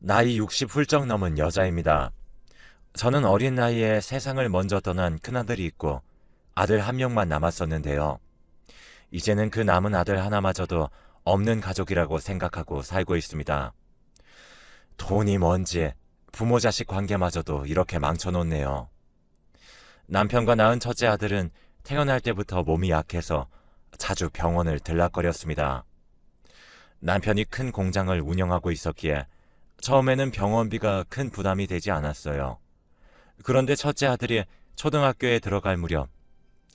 나이 60 훌쩍 넘은 여자입니다. 저는 어린 나이에 세상을 먼저 떠난 큰아들이 있고 아들 한 명만 남았었는데요. 이제는 그 남은 아들 하나마저도 없는 가족이라고 생각하고 살고 있습니다. 돈이 뭔지 부모 자식 관계마저도 이렇게 망쳐놓네요. 남편과 낳은 첫째 아들은 태어날 때부터 몸이 약해서 자주 병원을 들락거렸습니다. 남편이 큰 공장을 운영하고 있었기에 처음에는 병원비가 큰 부담이 되지 않았어요. 그런데 첫째 아들이 초등학교에 들어갈 무렵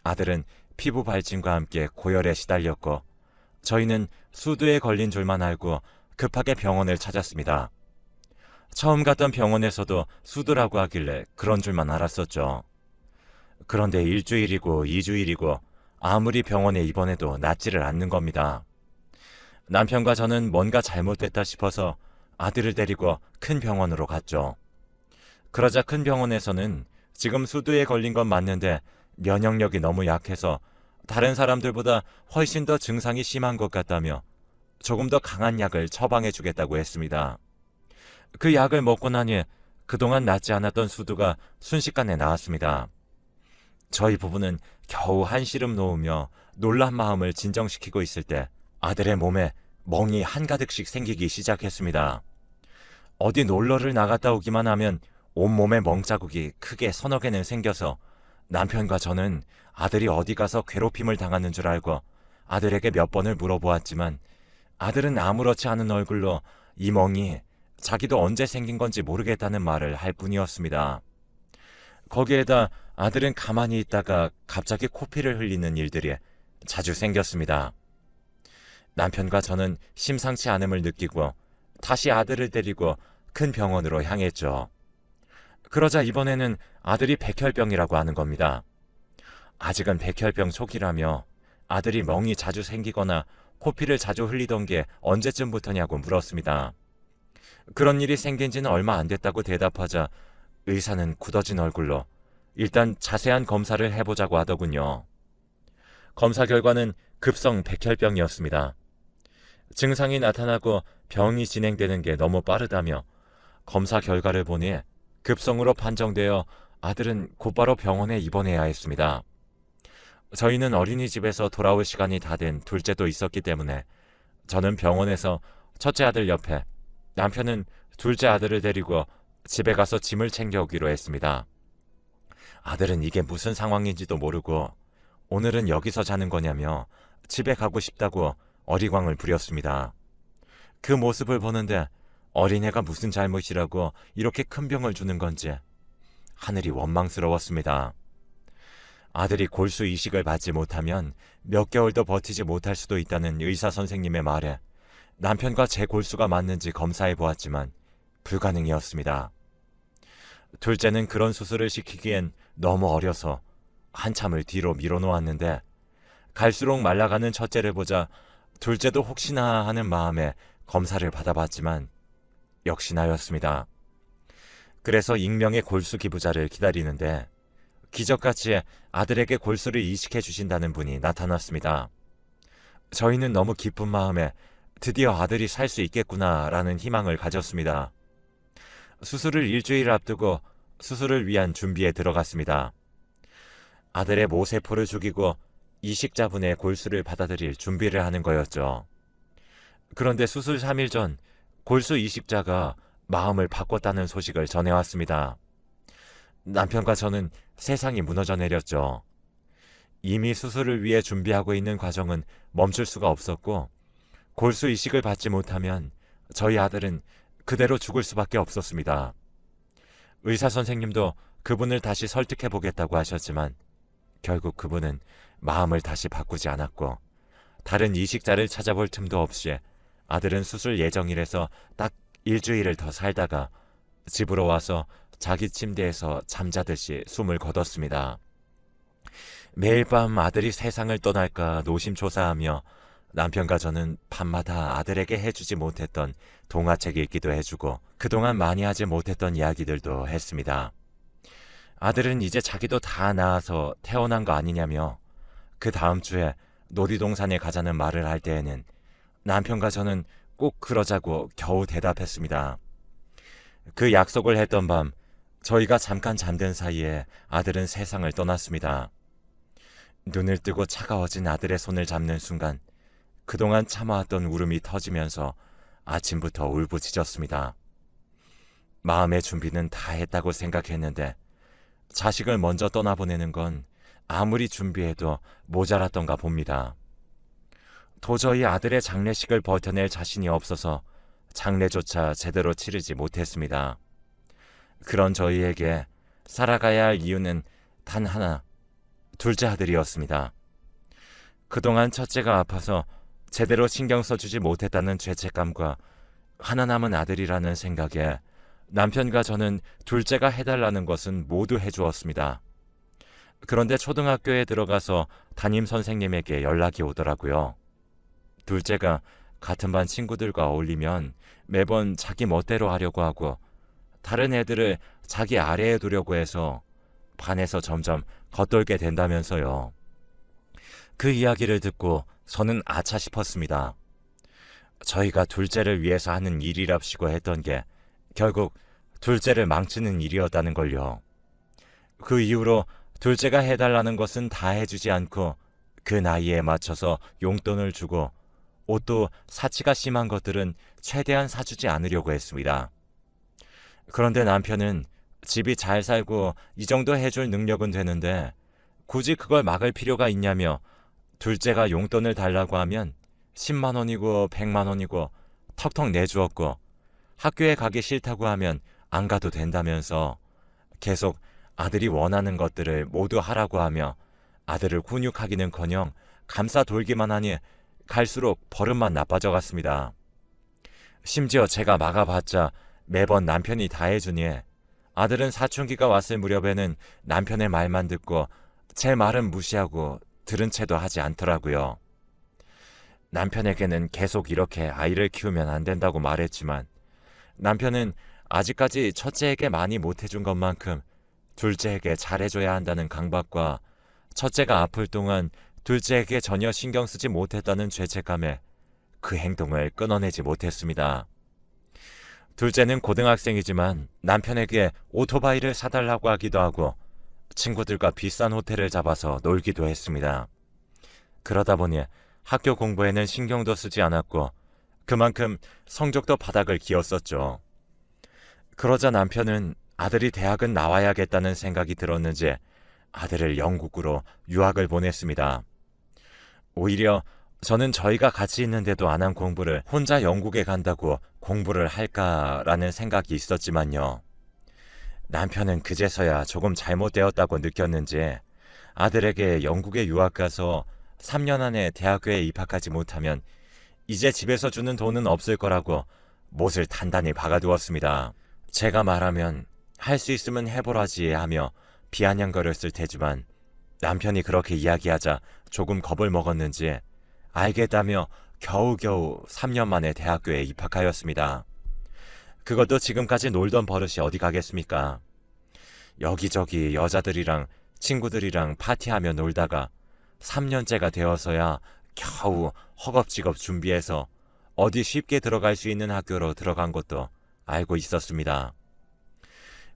아들은 피부 발진과 함께 고열에 시달렸고 저희는 수두에 걸린 줄만 알고 급하게 병원을 찾았습니다. 처음 갔던 병원에서도 수두라고 하길래 그런 줄만 알았었죠. 그런데 일주일이고 2주일이고 아무리 병원에 입원해도 낫지를 않는 겁니다. 남편과 저는 뭔가 잘못됐다 싶어서 아들을 데리고 큰 병원으로 갔죠. 그러자 큰 병원에서는 지금 수두에 걸린 건 맞는데 면역력이 너무 약해서 다른 사람들보다 훨씬 더 증상이 심한 것 같다며 조금 더 강한 약을 처방해 주겠다고 했습니다. 그 약을 먹고 나니 그동안 낫지 않았던 수두가 순식간에 나았습니다. 저희 부부는 겨우 한시름 놓으며 놀란 마음을 진정시키고 있을 때 아들의 몸에 멍이 한가득씩 생기기 시작했습니다. 어디 놀러를 나갔다 오기만 하면 온몸에 멍자국이 크게 서너 개는 생겨서 남편과 저는 아들이 어디 가서 괴롭힘을 당하는 줄 알고 아들에게 몇 번을 물어보았지만 아들은 아무렇지 않은 얼굴로 이 멍이 자기도 언제 생긴 건지 모르겠다는 말을 할 뿐이었습니다. 거기에다 아들은 가만히 있다가 갑자기 코피를 흘리는 일들이 자주 생겼습니다. 남편과 저는 심상치 않음을 느끼고 다시 아들을 데리고 큰 병원으로 향했죠. 그러자 이번에는 아들이 백혈병이라고 하는 겁니다. 아직은 백혈병 초기라며 아들이 멍이 자주 생기거나 코피를 자주 흘리던 게 언제쯤부터냐고 물었습니다. 그런 일이 생긴 지는 얼마 안 됐다고 대답하자 의사는 굳어진 얼굴로 일단 자세한 검사를 해보자고 하더군요. 검사 결과는 급성 백혈병이었습니다. 증상이 나타나고 병이 진행되는 게 너무 빠르다며 검사 결과를 보니 급성으로 판정되어 아들은 곧바로 병원에 입원해야 했습니다. 저희는 어린이집에서 돌아올 시간이 다 된 둘째도 있었기 때문에 저는 병원에서 첫째 아들 옆에, 남편은 둘째 아들을 데리고 집에 가서 짐을 챙겨오기로 했습니다. 아들은 이게 무슨 상황인지도 모르고 오늘은 여기서 자는 거냐며 집에 가고 싶다고 어리광을 부렸습니다. 그 모습을 보는데 어린애가 무슨 잘못이라고 이렇게 큰 병을 주는 건지 하늘이 원망스러웠습니다. 아들이 골수 이식을 받지 못하면 몇 개월도 버티지 못할 수도 있다는 의사 선생님의 말에 남편과 제 골수가 맞는지 검사해 보았지만 불가능이었습니다. 둘째는 그런 수술을 시키기엔 너무 어려서 한참을 뒤로 밀어놓았는데 갈수록 말라가는 첫째를 보자 둘째도 혹시나 하는 마음에 검사를 받아봤지만 역시나였습니다. 그래서 익명의 골수 기부자를 기다리는데 기적같이 아들에게 골수를 이식해 주신다는 분이 나타났습니다. 저희는 너무 기쁜 마음에 드디어 아들이 살 수 있겠구나라는 희망을 가졌습니다. 수술을 일주일 앞두고 수술을 위한 준비에 들어갔습니다. 아들의 모세포를 죽이고 이식자분의 골수를 받아들일 준비를 하는 거였죠. 그런데 수술 3일 전 골수 이식자가 마음을 바꿨다는 소식을 전해왔습니다. 남편과 저는 세상이 무너져 내렸죠. 이미 수술을 위해 준비하고 있는 과정은 멈출 수가 없었고 골수 이식을 받지 못하면 저희 아들은 그대로 죽을 수밖에 없었습니다. 의사 선생님도 그분을 다시 설득해 보겠다고 하셨지만 결국 그분은 마음을 다시 바꾸지 않았고 다른 이식자를 찾아볼 틈도 없이 아들은 수술 예정일에서 딱 일주일을 더 살다가 집으로 와서 자기 침대에서 잠자듯이 숨을 거뒀습니다. 매일 밤 아들이 세상을 떠날까 노심초사하며 남편과 저는 밤마다 아들에게 해주지 못했던 동화책 읽기도 해주고 그동안 많이 하지 못했던 이야기들도 했습니다. 아들은 이제 자기도 다 낳아서 태어난 거 아니냐며 그 다음 주에 놀이동산에 가자는 말을 할 때에는 남편과 저는 꼭 그러자고 겨우 대답했습니다. 그 약속을 했던 밤, 저희가 잠깐 잠든 사이에 아들은 세상을 떠났습니다. 눈을 뜨고 차가워진 아들의 손을 잡는 순간 그동안 참아왔던 울음이 터지면서 아침부터 울부짖었습니다. 마음의 준비는 다 했다고 생각했는데 자식을 먼저 떠나보내는 건 아무리 준비해도 모자랐던가 봅니다. 도저히 아들의 장례식을 버텨낼 자신이 없어서 장례조차 제대로 치르지 못했습니다. 그런 저희에게 살아가야 할 이유는 단 하나, 둘째 아들이었습니다. 그동안 첫째가 아파서 제대로 신경 써주지 못했다는 죄책감과 하나 남은 아들이라는 생각에 남편과 저는 둘째가 해달라는 것은 모두 해주었습니다. 그런데 초등학교에 들어가서 담임 선생님에게 연락이 오더라고요. 둘째가 같은 반 친구들과 어울리면 매번 자기 멋대로 하려고 하고 다른 애들을 자기 아래에 두려고 해서 반에서 점점 겉돌게 된다면서요. 그 이야기를 듣고 저는 아차 싶었습니다. 저희가 둘째를 위해서 하는 일이랍시고 했던 게 결국 둘째를 망치는 일이었다는 걸요. 그 이후로 둘째가 해달라는 것은 다 해주지 않고 그 나이에 맞춰서 용돈을 주고 옷도 사치가 심한 것들은 최대한 사주지 않으려고 했습니다. 그런데 남편은 집이 잘 살고 이 정도 해줄 능력은 되는데 굳이 그걸 막을 필요가 있냐며 둘째가 용돈을 달라고 하면 10만 원이고 100만 원이고 턱턱 내주었고 학교에 가기 싫다고 하면 안 가도 된다면서 계속 아들이 원하는 것들을 모두 하라고 하며 아들을 훈육하기는커녕 감싸 돌기만 하니 갈수록 버릇만 나빠져 갔습니다. 심지어 제가 막아봤자 매번 남편이 다 해주니 아들은 사춘기가 왔을 무렵에는 남편의 말만 듣고 제 말은 무시하고 들은 채도 하지 않더라고요. 남편에게는 계속 이렇게 아이를 키우면 안 된다고 말했지만 남편은 아직까지 첫째에게 많이 못해준 것만큼 둘째에게 잘해줘야 한다는 강박과 첫째가 아플 동안 둘째에게 전혀 신경 쓰지 못했다는 죄책감에 그 행동을 끊어내지 못했습니다. 둘째는 고등학생이지만 남편에게 오토바이를 사달라고 하기도 하고 친구들과 비싼 호텔을 잡아서 놀기도 했습니다. 그러다 보니 학교 공부에는 신경도 쓰지 않았고 그만큼 성적도 바닥을 기었었죠. 그러자 남편은 아들이 대학은 나와야겠다는 생각이 들었는지 아들을 영국으로 유학을 보냈습니다. 오히려 저는 저희가 같이 있는데도 안 한 공부를 혼자 영국에 간다고 공부를 할까라는 생각이 있었지만요. 남편은 그제서야 조금 잘못되었다고 느꼈는지 아들에게 영국에 유학 가서 3년 안에 대학교에 입학하지 못하면 이제 집에서 주는 돈은 없을 거라고 못을 단단히 박아두었습니다. 제가 말하면 할 수 있으면 해보라지 하며 비아냥거렸을 테지만 남편이 그렇게 이야기하자 조금 겁을 먹었는지 알겠다며 겨우겨우 3년 만에 대학교에 입학하였습니다. 그것도 지금까지 놀던 버릇이 어디 가겠습니까? 여기저기 여자들이랑 친구들이랑 파티하며 놀다가 3년째가 되어서야 겨우 허겁지겁 준비해서 어디 쉽게 들어갈 수 있는 학교로 들어간 것도 알고 있었습니다.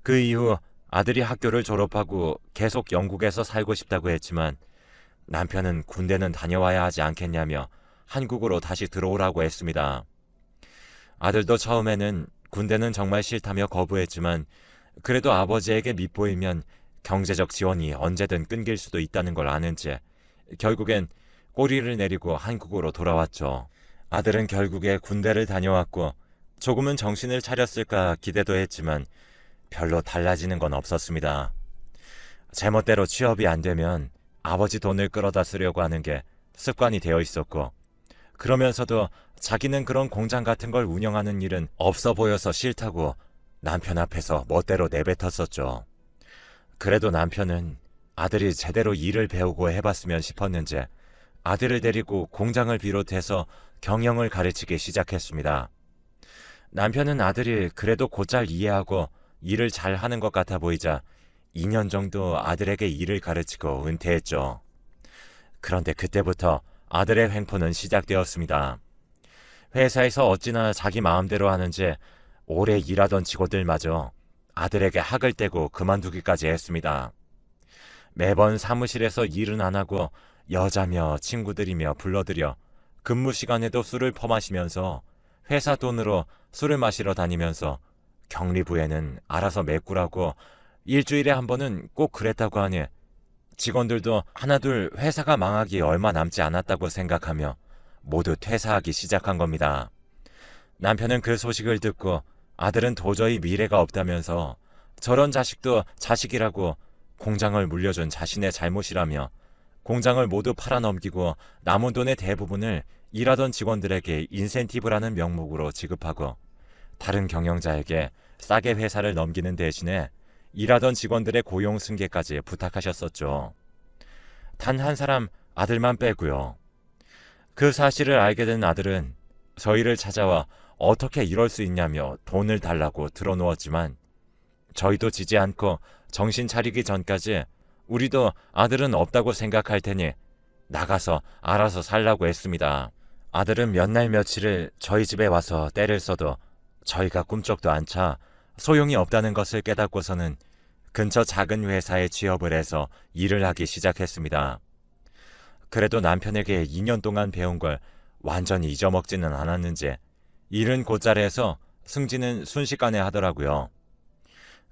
그 이후 아들이 학교를 졸업하고 계속 영국에서 살고 싶다고 했지만 남편은 군대는 다녀와야 하지 않겠냐며 한국으로 다시 들어오라고 했습니다. 아들도 처음에는 군대는 정말 싫다며 거부했지만 그래도 아버지에게 밉보이면 경제적 지원이 언제든 끊길 수도 있다는 걸 아는 채 결국엔 꼬리를 내리고 한국으로 돌아왔죠. 아들은 결국에 군대를 다녀왔고 조금은 정신을 차렸을까 기대도 했지만 별로 달라지는 건 없었습니다. 제멋대로 취업이 안 되면 아버지 돈을 끌어다 쓰려고 하는 게 습관이 되어 있었고 그러면서도 자기는 그런 공장 같은 걸 운영하는 일은 없어 보여서 싫다고 남편 앞에서 멋대로 내뱉었었죠. 그래도 남편은 아들이 제대로 일을 배우고 해봤으면 싶었는지 아들을 데리고 공장을 비롯해서 경영을 가르치기 시작했습니다. 남편은 아들이 그래도 곧잘 이해하고 일을 잘 하는 것 같아 보이자 2년 정도 아들에게 일을 가르치고 은퇴했죠. 그런데 그때부터 아들의 횡포는 시작되었습니다. 회사에서 어찌나 자기 마음대로 하는지 오래 일하던 직원들마저 아들에게 학을 떼고 그만두기까지 했습니다. 매번 사무실에서 일은 안 하고 여자며 친구들이며 불러들여 근무 시간에도 술을 퍼마시면서 회사 돈으로 술을 마시러 다니면서 격리부에는 알아서 메꾸라고 일주일에 한 번은 꼭 그랬다고 하니 직원들도 하나둘 회사가 망하기 얼마 남지 않았다고 생각하며 모두 퇴사하기 시작한 겁니다. 남편은 그 소식을 듣고 아들은 도저히 미래가 없다면서 저런 자식도 자식이라고 공장을 물려준 자신의 잘못이라며 공장을 모두 팔아넘기고 남은 돈의 대부분을 일하던 직원들에게 인센티브라는 명목으로 지급하고 다른 경영자에게 싸게 회사를 넘기는 대신에 일하던 직원들의 고용 승계까지 부탁하셨었죠. 단 한 사람 아들만 빼고요. 그 사실을 알게 된 아들은 저희를 찾아와 어떻게 이럴 수 있냐며 돈을 달라고 들어놓았지만 저희도 지지 않고 정신 차리기 전까지 우리도 아들은 없다고 생각할 테니 나가서 알아서 살라고 했습니다. 아들은 몇 날 며칠을 저희 집에 와서 때를 써도 저희가 꿈쩍도 안 차 소용이 없다는 것을 깨닫고서는 근처 작은 회사에 취업을 해서 일을 하기 시작했습니다. 그래도 남편에게 2년 동안 배운 걸 완전히 잊어먹지는 않았는지 일은 곧잘 해서 승진은 순식간에 하더라고요.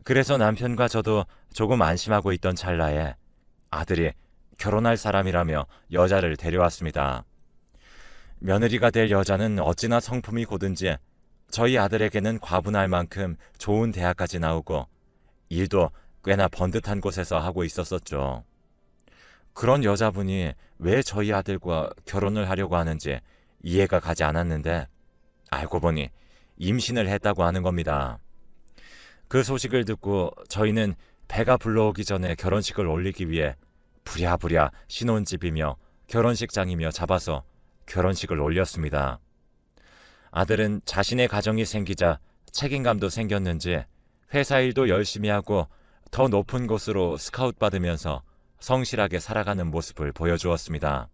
그래서 남편과 저도 조금 안심하고 있던 찰나에 아들이 결혼할 사람이라며 여자를 데려왔습니다. 며느리가 될 여자는 어찌나 성품이 고든지 저희 아들에게는 과분할 만큼 좋은 대학까지 나오고 일도 꽤나 번듯한 곳에서 하고 있었었죠. 그런 여자분이 왜 저희 아들과 결혼을 하려고 하는지 이해가 가지 않았는데 알고 보니 임신을 했다고 하는 겁니다. 그 소식을 듣고 저희는 배가 불러오기 전에 결혼식을 올리기 위해 부랴부랴 신혼집이며 결혼식장이며 잡아서 결혼식을 올렸습니다. 아들은 자신의 가정이 생기자 책임감도 생겼는지 회사 일도 열심히 하고 더 높은 곳으로 스카웃 받으면서 성실하게 살아가는 모습을 보여주었습니다.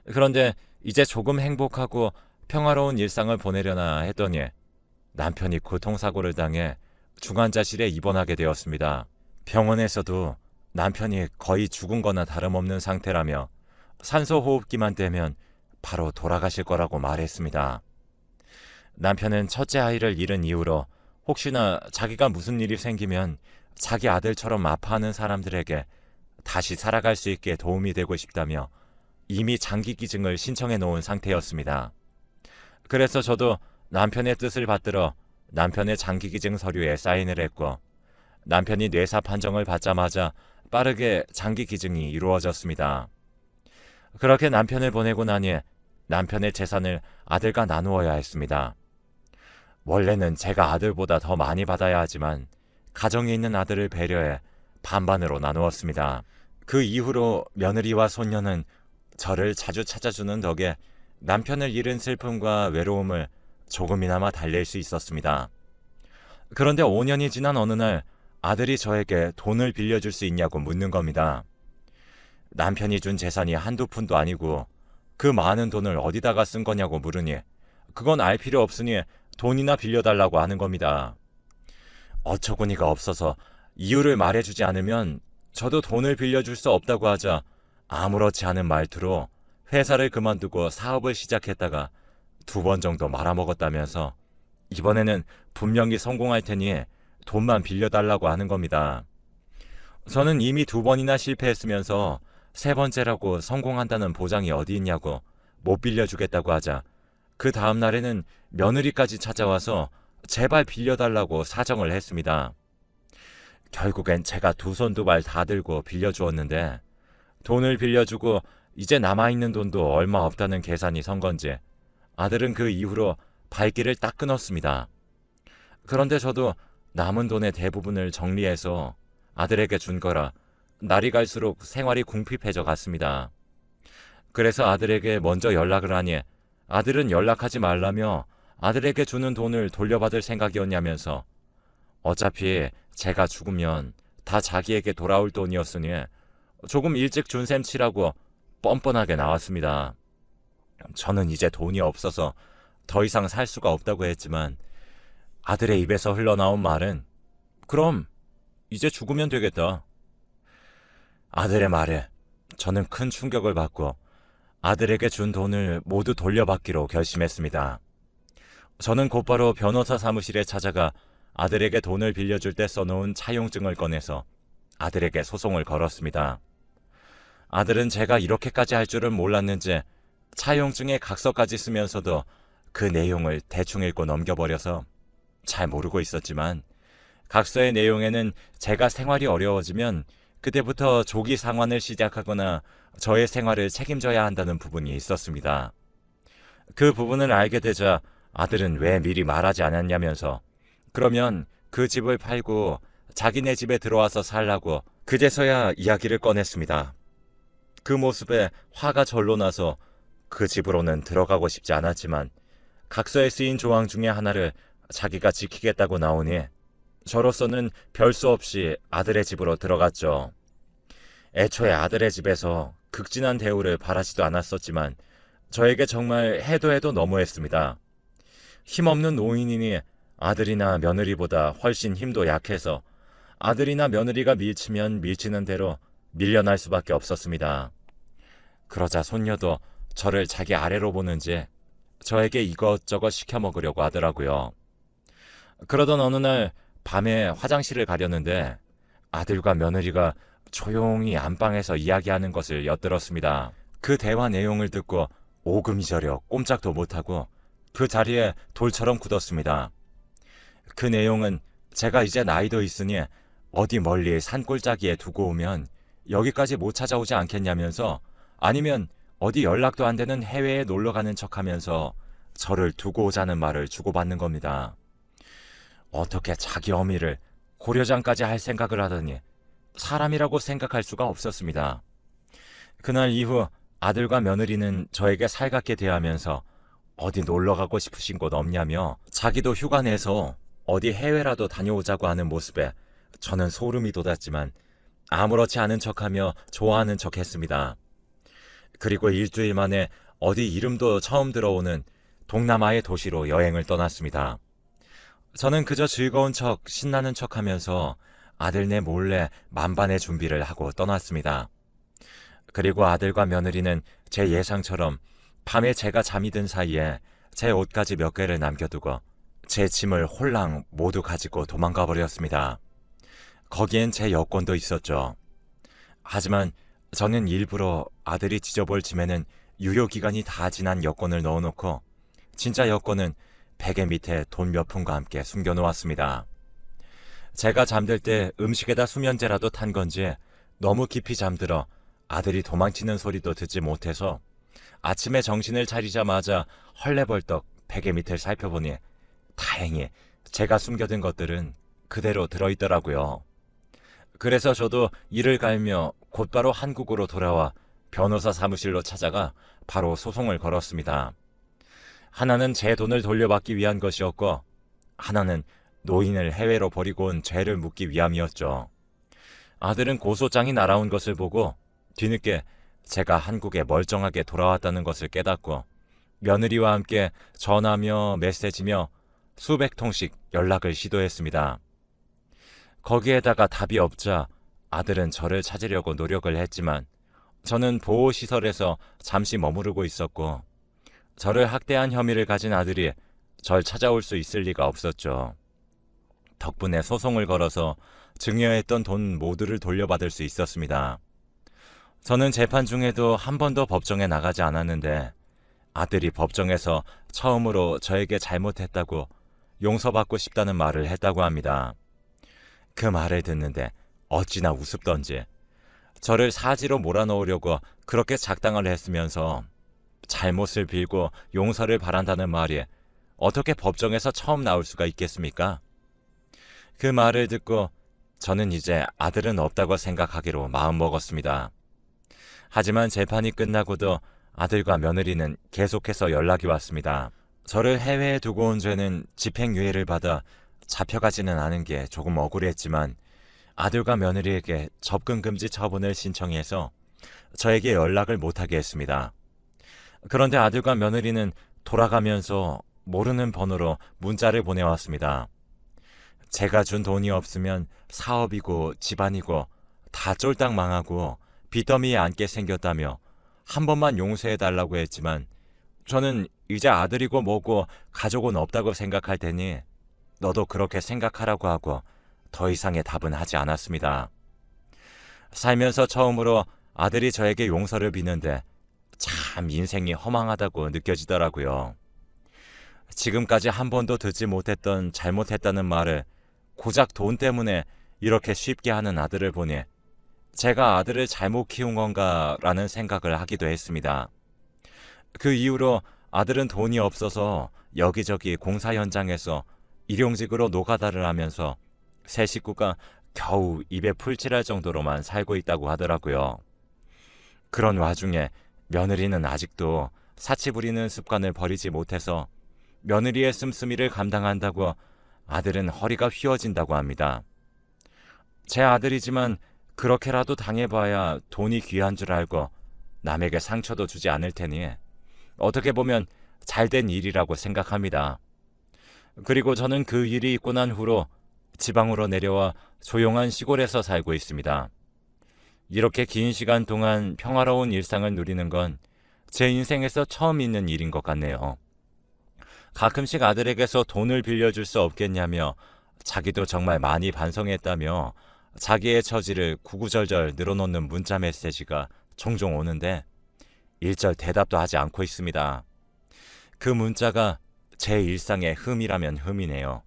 그런데 이제 조금 행복하고 평화로운 일상을 보내려나 했더니 남편이 교통사고를 당해 중환자실에 입원하게 되었습니다. 병원에서도 남편이 거의 죽은 거나 다름없는 상태라며 산소호흡기만 떼면 바로 돌아가실 거라고 말했습니다. 남편은 첫째 아이를 잃은 이후로 혹시나 자기가 무슨 일이 생기면 자기 아들처럼 아파하는 사람들에게 다시 살아갈 수 있게 도움이 되고 싶다며 이미 장기기증을 신청해 놓은 상태였습니다. 그래서 저도 남편의 뜻을 받들어 남편의 장기기증 서류에 사인을 했고 남편이 뇌사 판정을 받자마자 빠르게 장기기증이 이루어졌습니다. 그렇게 남편을 보내고 나니 남편의 재산을 아들과 나누어야 했습니다. 원래는 제가 아들보다 더 많이 받아야 하지만 가정에 있는 아들을 배려해 반반으로 나누었습니다. 그 이후로 며느리와 손녀는 저를 자주 찾아주는 덕에 남편을 잃은 슬픔과 외로움을 조금이나마 달랠 수 있었습니다. 그런데 5년이 지난 어느 날 아들이 저에게 돈을 빌려줄 수 있냐고 묻는 겁니다. 남편이 준 재산이 한두 푼도 아니고 그 많은 돈을 어디다가 쓴 거냐고 물으니 그건 알 필요 없으니 돈이나 빌려달라고 하는 겁니다. 어처구니가 없어서 이유를 말해주지 않으면 저도 돈을 빌려줄 수 없다고 하자 아무렇지 않은 말투로 회사를 그만두고 사업을 시작했다가 2번 정도 말아먹었다면서 이번에는 분명히 성공할 테니 돈만 빌려달라고 하는 겁니다. 저는 이미 2번이나 실패했으면서 3번째라고 성공한다는 보장이 어디 있냐고 못 빌려주겠다고 하자 그 다음 날에는 며느리까지 찾아와서 제발 빌려달라고 사정을 했습니다. 결국엔 제가 2손 2발 다 들고 빌려주었는데 돈을 빌려주고 이제 남아있는 돈도 얼마 없다는 계산이 선 건지 아들은 그 이후로 발길을 딱 끊었습니다. 그런데 저도 남은 돈의 대부분을 정리해서 아들에게 준 거라 날이 갈수록 생활이 궁핍해져 갔습니다. 그래서 아들에게 먼저 연락을 하니 아들은 연락하지 말라며 아들에게 주는 돈을 돌려받을 생각이었냐면서 어차피 제가 죽으면 다 자기에게 돌아올 돈이었으니 조금 일찍 준 셈 치라고 뻔뻔하게 나왔습니다. 저는 이제 돈이 없어서 더 이상 살 수가 없다고 했지만 아들의 입에서 흘러나온 말은 그럼 이제 죽으면 되겠다. 아들의 말에 저는 큰 충격을 받고 아들에게 준 돈을 모두 돌려받기로 결심했습니다. 저는 곧바로 변호사 사무실에 찾아가 아들에게 돈을 빌려줄 때 써놓은 차용증을 꺼내서 아들에게 소송을 걸었습니다. 아들은 제가 이렇게까지 할 줄은 몰랐는지 차용증에 각서까지 쓰면서도 그 내용을 대충 읽고 넘겨버려서 잘 모르고 있었지만 각서의 내용에는 제가 생활이 어려워지면 그때부터 조기 상환을 시작하거나 저의 생활을 책임져야 한다는 부분이 있었습니다. 그 부분을 알게 되자 아들은 왜 미리 말하지 않았냐면서 그러면 그 집을 팔고 자기네 집에 들어와서 살라고 그제서야 이야기를 꺼냈습니다. 그 모습에 화가 절로 나서 그 집으로는 들어가고 싶지 않았지만 각서에 쓰인 조항 중에 하나를 자기가 지키겠다고 나오니 저로서는 별 수 없이 아들의 집으로 들어갔죠. 애초에 아들의 집에서 극진한 대우를 바라지도 않았었지만 저에게 정말 해도 해도 너무했습니다. 힘없는 노인이니 아들이나 며느리보다 훨씬 힘도 약해서 아들이나 며느리가 밀치면 밀치는 대로 밀려날 수밖에 없었습니다. 그러자 손녀도 저를 자기 아래로 보는지 저에게 이것저것 시켜 먹으려고 하더라고요. 그러던 어느 날 밤에 화장실을 가려는데 아들과 며느리가 조용히 안방에서 이야기하는 것을 엿들었습니다. 그 대화 내용을 듣고 오금이 저려 꼼짝도 못하고 그 자리에 돌처럼 굳었습니다. 그 내용은 제가 이제 나이도 있으니 어디 멀리 산골짜기에 두고 오면 여기까지 못 찾아오지 않겠냐면서 아니면 어디 연락도 안 되는 해외에 놀러 가는 척하면서 저를 두고 오자는 말을 주고받는 겁니다. 어떻게 자기 어미를 고려장까지 할 생각을 하더니 사람이라고 생각할 수가 없었습니다. 그날 이후 아들과 며느리는 저에게 살갑게 대하면서 어디 놀러 가고 싶으신 곳 없냐며 자기도 휴가 내서 어디 해외라도 다녀오자고 하는 모습에 저는 소름이 돋았지만 아무렇지 않은 척하며 좋아하는 척했습니다. 그리고 일주일 만에 어디 이름도 처음 들어오는 동남아의 도시로 여행을 떠났습니다. 저는 그저 즐거운 척, 신나는 척하면서 아들네 몰래 만반의 준비를 하고 떠났습니다. 그리고 아들과 며느리는 제 예상처럼 밤에 제가 잠이 든 사이에 제 옷까지 몇 개를 남겨두고 제 짐을 홀랑 모두 가지고 도망가 버렸습니다. 거기엔 제 여권도 있었죠. 하지만 저는 일부러 아들이 지져볼 짐에는 유효기간이 다 지난 여권을 넣어놓고 진짜 여권은 베개 밑에 돈 몇 푼과 함께 숨겨놓았습니다. 제가 잠들 때 음식에다 수면제라도 탄 건지 너무 깊이 잠들어 아들이 도망치는 소리도 듣지 못해서 아침에 정신을 차리자마자 헐레벌떡 베개 밑을 살펴보니 다행히 제가 숨겨둔 것들은 그대로 들어있더라고요. 그래서 저도 이를 갈며 곧바로 한국으로 돌아와 변호사 사무실로 찾아가 바로 소송을 걸었습니다. 하나는 제 돈을 돌려받기 위한 것이었고 하나는 노인을 해외로 버리고 온 죄를 묻기 위함이었죠. 아들은 고소장이 날아온 것을 보고 뒤늦게 제가 한국에 멀쩡하게 돌아왔다는 것을 깨닫고 며느리와 함께 전화며 메시지며 수백 통씩 연락을 시도했습니다. 거기에다가 답이 없자 아들은 저를 찾으려고 노력을 했지만 저는 보호시설에서 잠시 머무르고 있었고 저를 학대한 혐의를 가진 아들이 절 찾아올 수 있을 리가 없었죠. 덕분에 소송을 걸어서 증여했던 돈 모두를 돌려받을 수 있었습니다. 저는 재판 중에도 한 번도 법정에 나가지 않았는데 아들이 법정에서 처음으로 저에게 잘못했다고 용서받고 싶다는 말을 했다고 합니다. 그 말을 듣는데 어찌나 우습던지 저를 사지로 몰아넣으려고 그렇게 작당을 했으면서 잘못을 빌고 용서를 바란다는 말이 어떻게 법정에서 처음 나올 수가 있겠습니까? 그 말을 듣고 저는 이제 아들은 없다고 생각하기로 마음먹었습니다. 하지만 재판이 끝나고도 아들과 며느리는 계속해서 연락이 왔습니다. 저를 해외에 두고 온 죄는 집행유예를 받아 잡혀가지는 않은 게 조금 억울했지만 아들과 며느리에게 접근금지 처분을 신청해서 저에게 연락을 못하게 했습니다. 그런데 아들과 며느리는 돌아가면서 모르는 번호로 문자를 보내왔습니다. 제가 준 돈이 없으면 사업이고 집안이고 다 쫄딱 망하고 빚더미에 앉게 생겼다며 한 번만 용서해달라고 했지만 저는 이제 아들이고 뭐고 가족은 없다고 생각할 테니 너도 그렇게 생각하라고 하고 더 이상의 답은 하지 않았습니다. 살면서 처음으로 아들이 저에게 용서를 비는데 참 인생이 허망하다고 느껴지더라고요. 지금까지 한 번도 듣지 못했던 잘못했다는 말을 고작 돈 때문에 이렇게 쉽게 하는 아들을 보니 제가 아들을 잘못 키운 건가라는 생각을 하기도 했습니다. 그 이후로 아들은 돈이 없어서 여기저기 공사 현장에서 일용직으로 노가다를 하면서 세 식구가 겨우 입에 풀칠할 정도로만 살고 있다고 하더라고요. 그런 와중에 며느리는 아직도 사치 부리는 습관을 버리지 못해서 며느리의 씀씀이를 감당한다고 아들은 허리가 휘어진다고 합니다. 제 아들이지만 그렇게라도 당해봐야 돈이 귀한 줄 알고 남에게 상처도 주지 않을 테니 어떻게 보면 잘된 일이라고 생각합니다. 그리고 저는 그 일이 있고 난 후로 지방으로 내려와 조용한 시골에서 살고 있습니다. 이렇게 긴 시간 동안 평화로운 일상을 누리는 건 제 인생에서 처음 있는 일인 것 같네요. 가끔씩 아들에게서 돈을 빌려줄 수 없겠냐며 자기도 정말 많이 반성했다며 자기의 처지를 구구절절 늘어놓는 문자 메시지가 종종 오는데 일절 대답도 하지 않고 있습니다. 그 문자가 제 일상의 흠이라면 흠이네요.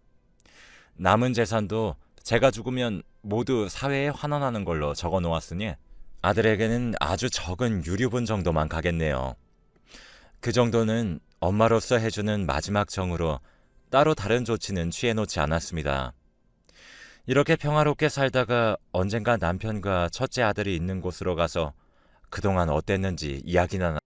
남은 재산도 제가 죽으면 모두 사회에 환원하는 걸로 적어 놓았으니 아들에게는 아주 적은 유류분 정도만 가겠네요. 그 정도는 엄마로서 해주는 마지막 정으로 따로 다른 조치는 취해놓지 않았습니다. 이렇게 평화롭게 살다가 언젠가 남편과 첫째 아들이 있는 곳으로 가서 그동안 어땠는지 이야기나